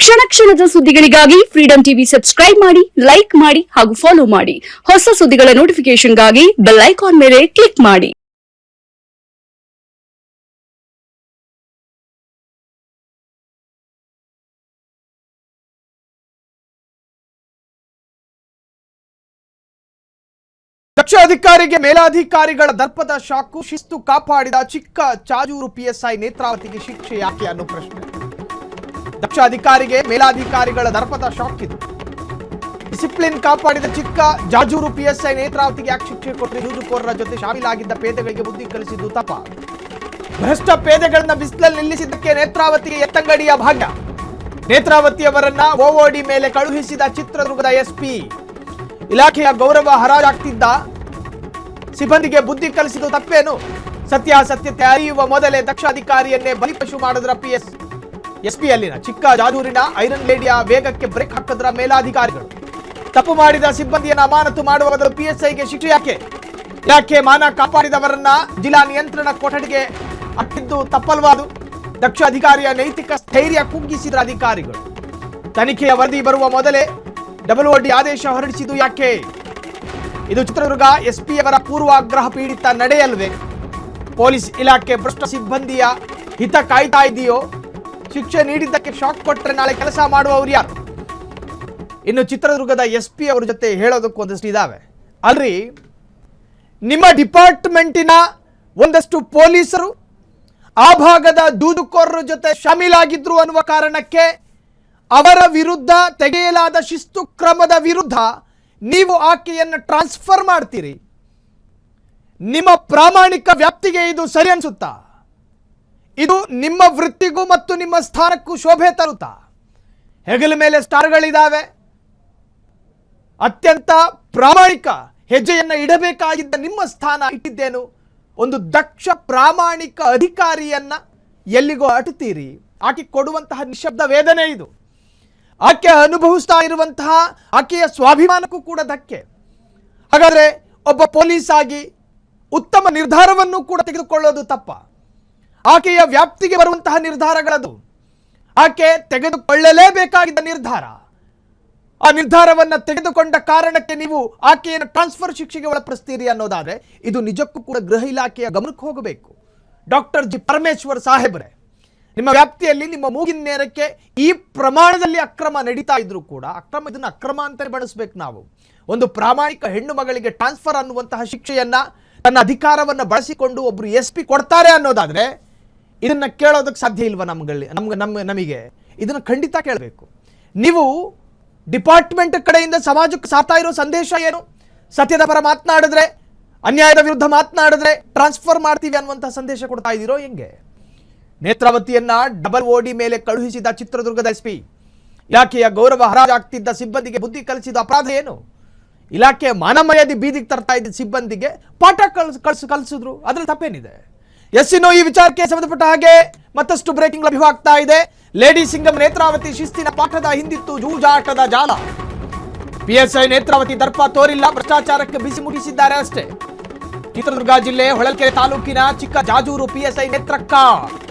ಕ್ಷಣ ಕ್ಷಣದ ಸುದ್ದಿಗಳಿಗಾಗಿ ಫ್ರೀಡಂ ಟಿವಿ ಸಬ್ಸ್ಕ್ರೈಬ್ ಮಾಡಿ, ಲೈಕ್ ಮಾಡಿ ಹಾಗೂ ಫಾಲೋ ಮಾಡಿ. ಹೊಸ ಸುದ್ದಿಗಳ ನೋಟಿಫಿಕೇಶನ್ಗಾಗಿ ಬೆಲ್ ಐಕಾನ್ ಮೇಲೆ ಕ್ಲಿಕ್ ಮಾಡಿ. ದಕ್ಷ ಅಧಿಕಾರಿಗೆ ಮೇಲಾಧಿಕಾರಿಗಳ ದರ್ಪದ ಶಾಕು, ಶಿಸ್ತು ಕಾಪಾಡಿದ ಚಿಕ್ಕ ಚಾಜೂರು ಪಿಎಸ್ಐ ನೇತ್ರಾವತಿಗೆ ಶಿಕ್ಷೆ ಯಾಕೆ ಅನ್ನೋ ಪ್ರಶ್ನೆ. ದಕ್ಷ ಅಧಿಕಾರಿಗೆ ಮೇಲಾಧಿಕಾರಿಗಳ ದರ್ಪದ ಶಾಕ್ ಇದು. ಡಿಸಿಪ್ಲಿನ್ ಕಾಪಾಡಿದ ಚಿಕ್ಕ ಜಾಜೂರು ಪಿಎಸ್ಐ ನೇತ್ರಾವತಿಗೆ ಯಾಕೆ ಶಿಕ್ಷೆ ಕೊಟ್ಟರೆ ಜೂಜುಕೋರರ ಜೊತೆ ಶಾಮೀಲಾಗಿದ್ದ ಪೇದೆಗಳಿಗೆ ಬುದ್ಧಿ ಕಲಿಸಿದ್ದು ತಪ್ಪ. ಭ್ರಷ್ಟ ಪೇದೆಗಳನ್ನ ಬಿಸಿಲಲ್ಲಿ ನಿಲ್ಲಿಸಿದ್ದಕ್ಕೆ ನೇತ್ರಾವತಿಗೆ ಎತ್ತಂಗಡಿಯ ಭಾಗ್ಯ. ನೇತ್ರಾವತಿಯವರನ್ನ ಓಓಡಿ ಮೇಲೆ ಕಳುಹಿಸಿದ ಚಿತ್ರದುರ್ಗದ ಎಸ್ಪಿ. ಇಲಾಖೆಯ ಗೌರವ ಹರಾಜಾಗ್ತಿದ್ದ ಸಿಬ್ಬಂದಿಗೆ ಬುದ್ಧಿ ಕಲಿಸಿದ್ದು ತಪ್ಪೇನು? ಸತ್ಯಾಸತ್ಯತೆ ಅರಿಯುವ ಮೊದಲೇ ದಕ್ಷ ಅಧಿಕಾರಿಯನ್ನೇ ಬಲಿಪಶು ಮಾಡಿದ್ರ ಎಸ್ಪಿ ಅಲ್ಲಿನ ಚಿಕ್ಕ ಜಾಜೂರಿನ ಐರನ್ ಲೇಡಿಯ ವೇಗಕ್ಕೆ ಬ್ರೇಕ್ ಹಾಕಿದ್ರ ಮೇಲಾಧಿಕಾರಿಗಳು. ತಪ್ಪು ಮಾಡಿದ ಸಿಬ್ಬಂದಿಯನ್ನು ಅಮಾನತು ಮಾಡುವ ಬದಲು ಪಿಎಸ್ಐಗೆ ಶಿಕ್ಷೆ ಯಾಕೆ? ಯಾಕೆ ಮಾನ ಕಾಪಾಡಿದವರನ್ನ ಜಿಲ್ಲಾ ನಿಯಂತ್ರಣ ಕೊಠಡಿಗೆ ಅಟ್ಟಿದ್ದು ತಪ್ಪಲ್ವಾದು? ದಕ್ಷ ಅಧಿಕಾರಿಯ ನೈತಿಕ ಸ್ಥೈರ್ಯ ಕುಗ್ಗಿಸಿದ ಅಧಿಕಾರಿಗಳು. ತನಿಖೆಯ ವರದಿ ಬರುವ ಮೊದಲೇ ಡಬ್ಲ್ಯೂಡಿ ಆದೇಶ ಹೊರಡಿಸಿದ್ದು ಯಾಕೆ? ಇದು ಚಿತ್ರದುರ್ಗ ಎಸ್ಪಿಯವರ ಪೂರ್ವಾಗ್ರಹ ಪೀಡಿತ ನಡೆಯಲ್ವೇ? ಪೊಲೀಸ್ ಇಲಾಖೆ ಭ್ರಷ್ಟ ಸಿಬ್ಬಂದಿಯ ಹಿತ ಕಾಯ್ತಾ ಇದೆಯೋ? ಶಿಕ್ಷೆ ನೀಡಿದ್ದಕ್ಕೆ ಶಾಕ್ ಕೊಟ್ಟರೆ ನಾಳೆ ಕೆಲಸ ಮಾಡುವವರು ಯಾರು? ಇನ್ನು ಚಿತ್ರದುರ್ಗದ ಎಸ್ಪಿ ಅವರ ಜೊತೆ ಹೇಳೋದಕ್ಕೆ ಒಂದಷ್ಟು ಇದಾವೆ ಅಲ್ರಿ. ನಿಮ್ಮ ಡಿಪಾರ್ಟ್ಮೆಂಟಿನ ಒಂದಷ್ಟು ಪೊಲೀಸರು ಆ ಭಾಗದ ದೂದುಕೋರರ ಜೊತೆ ಶಾಮೀಲಾಗಿದ್ರು ಅನ್ನುವ ಕಾರಣಕ್ಕೆ ಅವರ ವಿರುದ್ಧ ತೆಗೆಯಲಾದ ಶಿಸ್ತು ಕ್ರಮದ ವಿರುದ್ಧ ನೀವು ಆಕೆಯನ್ನು ಟ್ರಾನ್ಸ್ಫರ್ ಮಾಡ್ತೀರಿ. ನಿಮ್ಮ ಪ್ರಾಮಾಣಿಕ ವ್ಯಾಪ್ತಿಗೆ ಇದು ಸರಿ ಅನ್ಸುತ್ತಾ? ಇದು ನಿಮ್ಮ ವೃತ್ತಿಗೂ ಮತ್ತು ನಿಮ್ಮ ಸ್ಥಾನಕ್ಕೂ ಶೋಭೆ ತರುತ್ತಾ? ಹೆಗಲ ಮೇಲೆ ಸ್ಟಾರ್ಗಳಿದ್ದಾವೆ. ಅತ್ಯಂತ ಪ್ರಾಮಾಣಿಕ ಹೆಜ್ಜೆಯನ್ನು ಇಡಬೇಕಾಗಿದ್ದ ನಿಮ್ಮ ಸ್ಥಾನ ಇಟ್ಟಿದ್ದೇನು? ಒಂದು ದಕ್ಷ ಪ್ರಾಮಾಣಿಕ ಅಧಿಕಾರಿಯನ್ನ ಎಲ್ಲಿಗೋ ಅಟುತ್ತೀರಿ. ಆಕೆ ಕೊಡುವಂತಹ ನಿಶಬ್ದ ವೇದನೆ ಇದು. ಆಕೆ ಅನುಭವಿಸ್ತಾ ಇರುವಂತಹ ಆಕೆಯ ಸ್ವಾಭಿಮಾನಕ್ಕೂ ಕೂಡ ಧಕ್ಕೆ. ಹಾಗಾದ್ರೆ ಒಬ್ಬ ಪೊಲೀಸ್ ಆಗಿ ಉತ್ತಮ ನಿರ್ಧಾರವನ್ನು ಕೂಡ ತೆಗೆದುಕೊಳ್ಳೋದು ತಪ್ಪ? ಆಕೆಯ ವ್ಯಾಪ್ತಿಗೆ ಬರುವಂತಹ ನಿರ್ಧಾರಗಳದು. ಆಕೆ ತೆಗೆದುಕೊಳ್ಳಲೇಬೇಕಾಗಿದ್ದ ನಿರ್ಧಾರ. ಆ ನಿರ್ಧಾರವನ್ನು ತೆಗೆದುಕೊಂಡ ಕಾರಣಕ್ಕೆ ನೀವು ಆಕೆಯನ್ನು ಟ್ರಾನ್ಸ್ಫರ್ ಶಿಕ್ಷೆಗೆ ಒಳಪಡಿಸ್ತೀರಿ ಅನ್ನೋದಾದ್ರೆ ಇದು ನಿಜಕ್ಕೂ ಕೂಡ ಗೃಹ ಇಲಾಖೆಯ ಗಮನಕ್ಕೆ ಹೋಗಬೇಕು. ಡಾಕ್ಟರ್ ಜಿ ಪರಮೇಶ್ವರ್ ಸಾಹೇಬ್ರೆ, ನಿಮ್ಮ ವ್ಯಾಪ್ತಿಯಲ್ಲಿ ನಿಮ್ಮ ಮೂಗಿನ ನೇರಕ್ಕೆ ಈ ಪ್ರಮಾಣದಲ್ಲಿ ಅಕ್ರಮ ನಡೀತಾ ಇದ್ರು ಕೂಡ ಇದನ್ನು ಅಕ್ರಮ ಅಂತ ಬಳಸಬೇಕು. ನಾವು ಒಂದು ಪ್ರಾಮಾಣಿಕ ಹೆಣ್ಣು ಮಗಳಿಗೆ ಟ್ರಾನ್ಸ್ಫರ್ ಅನ್ನುವಂತಹ ಶಿಕ್ಷೆಯನ್ನ ತನ್ನ ಅಧಿಕಾರವನ್ನು ಬಳಸಿಕೊಂಡು ಒಬ್ರು ಎಸ್ಪಿ ಕೊಡ್ತಾರೆ ಅನ್ನೋದಾದ್ರೆ ಇದನ್ನ ಕೇಳೋದಕ್ಕೆ ಸಾಧ್ಯ ಇಲ್ವಾ? ನಮಗೆ ಇದನ್ನು ಖಂಡಿತ ಕೇಳಬೇಕು. ನೀವು ಡಿಪಾರ್ಟ್ಮೆಂಟ್ ಕಡೆಯಿಂದ ಸಮಾಜಕ್ಕೆ ಸಾತಾ ಇರೋ ಸಂದೇಶ ಏನು? ಸತ್ಯದ ಪರ ಮಾತನಾಡಿದ್ರೆ, ಅನ್ಯಾಯದ ವಿರುದ್ಧ ಮಾತನಾಡಿದ್ರೆ ಟ್ರಾನ್ಸ್ಫರ್ ಮಾಡ್ತೀವಿ ಅನ್ನುವಂತಹ ಸಂದೇಶ ಕೊಡ್ತಾ ಇದ್ದೀರೋ ಹೆಂಗೆ? ನೇತ್ರಾವತಿಯನ್ನ ಡಬ್ಲ್ಯೂಡಿ ಮೇಲೆ ಕಳುಹಿಸಿದ ಚಿತ್ರದುರ್ಗದ ಎಸ್ಪಿ. ಇಲಾಖೆಯ ಗೌರವ ಹರಾಜಾಗ್ತಿದ್ದ ಸಿಬ್ಬಂದಿಗೆ ಬುದ್ಧಿ ಕಲಿಸಿದ ಅಪರಾಧ ಏನು? ಇಲಾಖೆಯ ಮಾನಮರ್ಯಾದೆ ಬೀದಿಗೆ ತರ್ತಾ ಇದ್ದ ಸಿಬ್ಬಂದಿಗೆ ಪಾಠ ಕಲಿಸಿದ್ರು, ಅದ್ರಲ್ಲಿ ತಪ್ಪೇನಿದೆ? ಎಸ್ಸಿನೋ ಈ ವಿಚಾರಕ್ಕೆ ಸಂಬಂಧಪಟ್ಟ ಹಾಗೆ ಮತ್ತಷ್ಟು ಬ್ರೇಕಿಂಗ್ ಲಭ್ಯವಾಗ್ತಾ ಇದೆ. ಲೇಡಿ ಸಿಂಗಂ ನೇತ್ರಾವತಿ ಶಿಸ್ತಿನ ಪಾಠದ ಹಿಂದಿತ್ತು ಜೂಜಾಟದ ಜಾಲ. ಪಿಎಸ್ಐ ನೇತ್ರಾವತಿ ದರ್ಪ ತೋರಿಲ್ಲ, ಭ್ರಷ್ಟಾಚಾರಕ್ಕೆ ಬಿಸಿ ಮುಟ್ಟಿಸಿದ್ದಾರೆ ಅಷ್ಟೇ. ಚಿತ್ರದುರ್ಗ ಜಿಲ್ಲೆ ಹೊಳಲ್ಕೆರೆ ತಾಲೂಕಿನ ಚಿಕ್ಕ ಜಾಜೂರು ಪಿಎಸ್ಐ ನೇತ್ರಕ್ಕ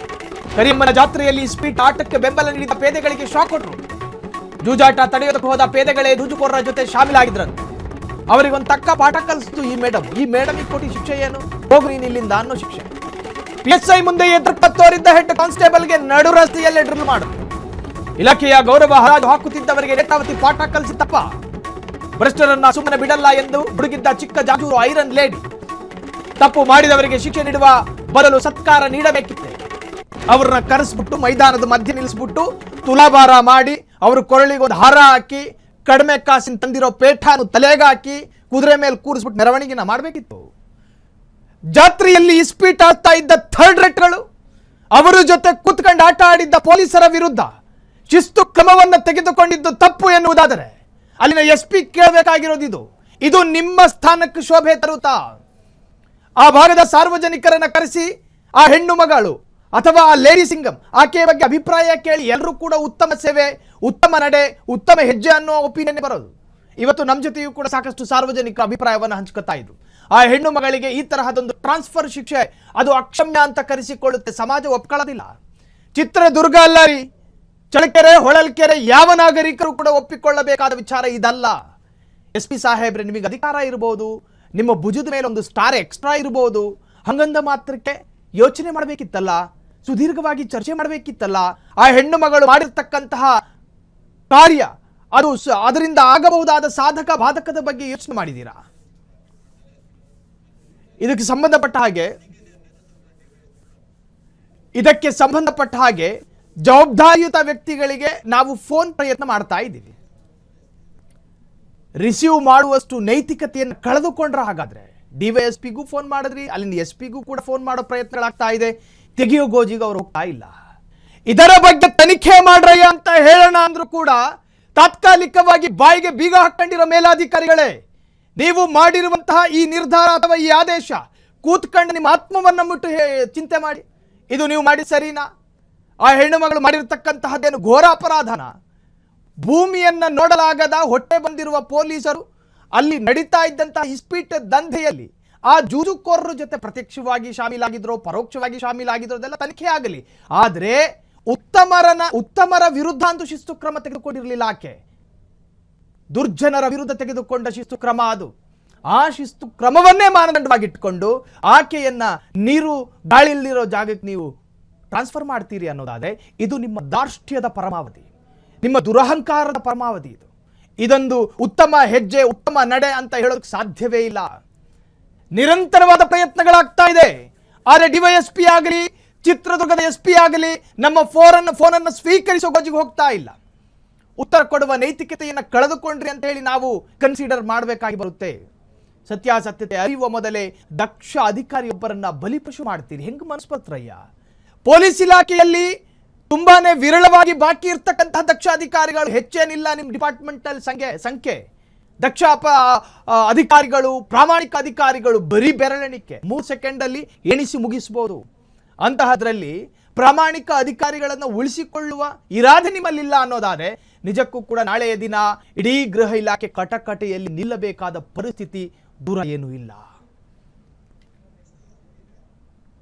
ಕರಿಯಮ್ಮನ ಜಾತ್ರೆಯಲ್ಲಿ ಸ್ಪೀಟ್ ಆಟಕ್ಕೆ ಬೆಂಬಲ ನೀಡಿದ ಪೇದೆಗಳಿಗೆ ಶಾಕ್ ಕೊಟ್ಟರು. ಜೂಜಾಟ ತಡೆಯೋದಕ್ಕೆ ಹೋದ ಪೇದೆಗಳೇ ಜೂಜುಕೋರರ ಜೊತೆ ಶಾಮೀಲಾಗಿದ್ರಂತೆ. ಅವರಿಗೊಂದು ತಕ್ಕ ಪಾಠ ಕಲಿಸ್ತು ಈ ಮೇಡಮ್ ಕೊಟ್ಟಿ ಶಿಕ್ಷೆ ಏನು? ಹೋಗ್ರಿ ಇಲ್ಲಿಂದ ಅನ್ನೋ ಶಿಕ್ಷೆ. ಪಿಎಸ್ಐ ಮುಂದೆ ದರ್ಪ ತೋರಿದ್ದ ಹೆಡ್ ಕಾನ್ಸ್ಟೇಬಲ್ಗೆ ನಡು ರಸ್ತೆಯಲ್ಲೇ ಡ್ರಿಲ್ ಮಾಡಿದ್ರು. ಇಲಾಖೆಯ ಗೌರವ ಹರಾಜು ಹಾಕುತ್ತಿದ್ದವರಿಗೆ ನೇತ್ರಾವತಿ ಪಾಠ ಕಲಿಸಿ ತಪ್ಪ. ಭ್ರಷ್ಟರನ್ನ ಸುಮ್ಮನೆ ಬಿಡಲ್ಲ ಎಂದು ಹುಡುಗಿದ್ದ ಚಿಕ್ಕ ಜಾಜೂರು ಐರನ್ ಲೇಡಿ. ತಪ್ಪು ಮಾಡಿದವರಿಗೆ ಶಿಕ್ಷೆ ನೀಡುವ ಬದಲು ಸತ್ಕಾರ ನೀಡಬೇಕಿತ್ತೆ. ಅವ್ರನ್ನ ಕರೆಸ್ಬಿಟ್ಟು ಮೈದಾನದ ಮಧ್ಯೆ ನಿಲ್ಲಿಸ್ಬಿಟ್ಟು ತುಲಾಭಾರ ಮಾಡಿ ಅವರು ಕೊರಳಿಗೆ ಒಂದು ಹಾರ ಹಾಕಿ ಕಡಿಮೆ ಕಾಸಿನ ತಂದಿರೋ ಪೇಠಾನು ತಲೆಗೆ ಹಾಕಿ ಕುದುರೆ ಮೇಲೆ ಕೂರಿಸ್ಬಿಟ್ಟು ಮೆರವಣಿಗೆನ ಮಾಡಬೇಕಿತ್ತು. ಜಾತ್ರೆಯಲ್ಲಿ ಇಸ್ಪೀಟ್ ಆಗ್ತಾ ಇದ್ದ ಥರ್ಡ್ ರೇಟ್ಗಳು, ಅವರ ಜೊತೆ ಕೂತ್ಕೊಂಡು ಆಟ ಆಡಿದ್ದ ಪೊಲೀಸರ ವಿರುದ್ಧ ಶಿಸ್ತು ಕ್ರಮವನ್ನು ತೆಗೆದುಕೊಂಡಿದ್ದು ತಪ್ಪು ಎನ್ನುವುದಾದರೆ ಅಲ್ಲಿನ ಎಸ್ಪಿ ಕೇಳಬೇಕಾಗಿರೋದು ಇದು ನಿಮ್ಮ ಸ್ಥಾನಕ್ಕೆ ಶೋಭೆ ತರುತ್ತಾ? ಆ ಭಾಗದ ಸಾರ್ವಜನಿಕರನ್ನ ಕರೆಸಿ ಆ ಹೆಣ್ಣು ಮಗಳು ಅಥವಾ ಆ ಲೇಡಿ ಸಿಂಗಂ ಆಕೆಯ ಬಗ್ಗೆ ಅಭಿಪ್ರಾಯ ಕೇಳಿ ಎಲ್ಲರೂ ಕೂಡ ಉತ್ತಮ ಸೇವೆ, ಉತ್ತಮ ನಡೆ, ಉತ್ತಮ ಹೆಜ್ಜೆ ಅನ್ನೋ ಒಪಿನಿಯನ್ ಬರೋದು. ಇವತ್ತು ನಮ್ಮ ಜೊತೆಯೂ ಕೂಡ ಸಾಕಷ್ಟು ಸಾರ್ವಜನಿಕ ಅಭಿಪ್ರಾಯವನ್ನು ಹಂಚ್ಕೊತಾ ಇದ್ರು. ಆ ಹೆಣ್ಣು ಮಗಳಿಗೆ ಈ ತರಹದೊಂದು ಟ್ರಾನ್ಸ್ಫರ್ ಶಿಕ್ಷೆ ಅದು ಅಕ್ಷಮ್ಯ ಅಂತ ಕರೆಸಿಕೊಳ್ಳುತ್ತೆ, ಸಮಾಜ ಒಪ್ಕೊಳ್ಳೋದಿಲ್ಲ. ಚಿತ್ರದುರ್ಗ ಅಲ್ಲ ರೀ, ಚಳ್ಳಕೆರೆ ಹೊಳಲ್ಕೆರೆ ಯಾವ ನಾಗರಿಕರು ಕೂಡ ಒಪ್ಪಿಕೊಳ್ಳಬೇಕಾದ ವಿಚಾರ ಇದಲ್ಲ. SP ಸಾಹೇಬ್ರೆ, ನಿಮಗೆ ಅಧಿಕಾರ ಇರಬಹುದು, ನಿಮ್ಮ ಭುಜದ ಮೇಲೆ ಒಂದು ಸ್ಟಾರ್ ಎಕ್ಸ್ಟ್ರಾ ಇರಬಹುದು, ಹಂಗಂದ ಮಾತ್ರಕ್ಕೆ ಯೋಚನೆ ಮಾಡಬೇಕಿತ್ತಲ್ಲ, ಸುದೀರ್ಘವಾಗಿ ಚರ್ಚೆ ಮಾಡಬೇಕಿತ್ತಲ್ಲ. ಆ ಹೆಣ್ಣು ಮಗಳು ಮಾಡಿರ್ತಕ್ಕಂತಹ ಕಾರ್ಯ ಅದು ಅದರಿಂದ ಆಗಬಹುದಾದ ಸಾಧಕ ಬಾಧಕದ ಬಗ್ಗೆ ಯೋಚನೆ ಮಾಡಿದ್ದೀರಾ? ಇದಕ್ಕೆ ಸಂಬಂಧಪಟ್ಟ ಹಾಗೆ ಜವಾಬ್ದಾರಿಯುತ ವ್ಯಕ್ತಿಗಳಿಗೆ ನಾವು ಫೋನ್ ಪ್ರಯತ್ನ ಮಾಡ್ತಾ ಇದ್ದೀವಿ. ರಿಸೀವ್ ಮಾಡುವಷ್ಟು ನೈತಿಕತೆಯನ್ನು ಕಳೆದುಕೊಂಡ್ರೆ ಹಾಗಾದ್ರೆ DYSPಗೂ ಫೋನ್ ಮಾಡಿದ್ರಿ, ಅಲ್ಲಿಂದ SPಗೂ ಕೂಡ ಫೋನ್ ಮಾಡೋ ಪ್ರಯತ್ನಗಳಾಗ್ತಾ ಇದೆ. ತೆಗೆಯೋ ಗೋಜಿಗೆ ಅವರು ಹೋಗ್ತಾ ಇಲ್ಲ. ಇದರ ಬಗ್ಗೆ ತನಿಖೆ ಮಾಡ್ರಯ್ಯ ಅಂತ ಹೇಳೋಣ ಅಂದ್ರೂ ಕೂಡ ತಾತ್ಕಾಲಿಕವಾಗಿ ಬಾಯಿಗೆ ಬೀಗ ಹಾಕೊಂಡಿರೋ ಮೇಲಾಧಿಕಾರಿಗಳೇ, ನೀವು ಮಾಡಿರುವಂತಹ ಈ ನಿರ್ಧಾರ ಅಥವಾ ಈ ಆದೇಶ ಕೂತ್ಕೊಂಡು ನಿಮ್ಮ ಆತ್ಮವನ್ನ ಮುಟ್ಟು ಚಿಂತೆ ಮಾಡಿ. ಇದು ನೀವು ಮಾಡಿ ಸರಿನಾ? ಆ ಹೆಣ್ಣು ಮಗಳು ಮಾಡಿರ್ತಕ್ಕಂತಹದ್ದೇನು ಘೋರ ಅಪರಾಧನ? ಭೂಮಿಯನ್ನ ನೋಡಲಾಗದ ಹೊಟ್ಟೆ ಬಂದಿರುವ ಪೊಲೀಸರು ಅಲ್ಲಿ ನಡೀತಾ ಇದ್ದಂತಹ ಇಸ್ಪೀಟ್ ದಂಧೆಯಲ್ಲಿ ಆ ಜೂಜುಕೋರರ ಜೊತೆ ಪ್ರತ್ಯಕ್ಷವಾಗಿ ಶಾಮೀಲಾಗಿದ್ರು, ಪರೋಕ್ಷವಾಗಿ ಶಾಮೀಲಾಗಿದ್ರು, ಅದೆಲ್ಲ ತನಿಖೆ ಆಗಲಿ. ಆದರೆ ಉತ್ತಮರ ವಿರುದ್ಧ ಅಂತೂ ಶಿಸ್ತು ಕ್ರಮ ತೆಗೆದುಕೊಂಡಿರಲಿಲ್ಲ. ಆಕೆ ದುರ್ಜನರ ವಿರುದ್ಧ ತೆಗೆದುಕೊಂಡ ಶಿಸ್ತು ಕ್ರಮ ಅದು. ಆ ಶಿಸ್ತು ಕ್ರಮವನ್ನೇ ಮಾನದಂಡವಾಗಿಟ್ಟುಕೊಂಡು ಆಕೆಯನ್ನ ನೀರು ಗಾಳಿಯಲ್ಲಿರೋ ಜಾಗಕ್ಕೆ ನೀವು ಟ್ರಾನ್ಸ್ಫರ್ ಮಾಡ್ತೀರಿ ಅನ್ನೋದಾದ್ರೆ ಇದು ನಿಮ್ಮ ದಾರ್ಷ್ಟ್ಯದ ಪರಮಾವಧಿ, ನಿಮ್ಮ ದುರಹಂಕಾರದ ಪರಮಾವಧಿ. ಇದೊಂದು ಉತ್ತಮ ಹೆಜ್ಜೆ, ಉತ್ತಮ ನಡೆ ಅಂತ ಹೇಳೋದಕ್ಕೆ ಸಾಧ್ಯವೇ ಇಲ್ಲ. ನಿರಂತರವಾದ ಪ್ರಯತ್ನಗಳಾಗ್ತಾ ಇದೆ. ಆದರೆ DYSP ಆಗಲಿ, ಚಿತ್ರದುರ್ಗದ SP ಆಗಲಿ ನಮ್ಮ ಫೋನನ್ನು ಸ್ವೀಕರಿಸೋ ಗೋಜಿಗೆ ಹೋಗ್ತಾ ಇಲ್ಲ. ಉತ್ತರ ಕೊಡುವ ನೈತಿಕತೆಯನ್ನು ಕಳೆದುಕೊಂಡ್ರಿ ಅಂತ ಹೇಳಿ ನಾವು ಕನ್ಸಿಡರ್ ಮಾಡಬೇಕಾಗಿ ಬರುತ್ತೆ. ಸತ್ಯಾಸತ್ಯತೆ ಅರಿಯುವ ಮೊದಲೇ ದಕ್ಷ ಅಧಿಕಾರಿಯೊಬ್ಬರನ್ನ ಬಲಿಪಶು ಮಾಡ್ತೀರಿ. ಹೆಂಗ್ ಮನಸ್ಪತ್ರಯ್ಯ? ಪೊಲೀಸ್ ಇಲಾಖೆಯಲ್ಲಿ ತುಂಬಾನೇ ವಿರಳವಾಗಿ ಬಾಕಿ ಇರ್ತಕ್ಕಂತಹ ದಕ್ಷ ಅಧಿಕಾರಿಗಳು ಹೆಚ್ಚೇನಿಲ್ಲ. ನಿಮ್ಮ ಡಿಪಾರ್ಟ್ಮೆಂಟಲ್ ಸಂಖ್ಯೆ ದಕ್ಷ ಅಧಿಕಾರಿಗಳು, ಪ್ರಾಮಾಣಿಕ ಅಧಿಕಾರಿಗಳು ಬರೀ ಬೆರಳೆಣಿಕೆ, 3 ಸೆಕೆಂಡಲ್ಲಿ ಎಣಿಸಿ ಮುಗಿಸಬಹುದು. ಅಂತಹದ್ರಲ್ಲಿ ಪ್ರಾಮಾಣಿಕ ಅಧಿಕಾರಿಗಳನ್ನು ಉಳಿಸಿಕೊಳ್ಳುವ ಇರಾದೆ ನಿಮ್ಮಲ್ಲಿಲ್ಲ ಅನ್ನೋದಾದ್ರೆ ನಿಜಕ್ಕೂ ಕೂಡ ನಾಳೆಯ ದಿನ ಇಡೀ ಗೃಹ ಇಲಾಖೆ ಕಟಕಟೆಯಲ್ಲಿ ನಿಲ್ಲಬೇಕಾದ ಪರಿಸ್ಥಿತಿ ದೂರ ಏನೂ ಇಲ್ಲ.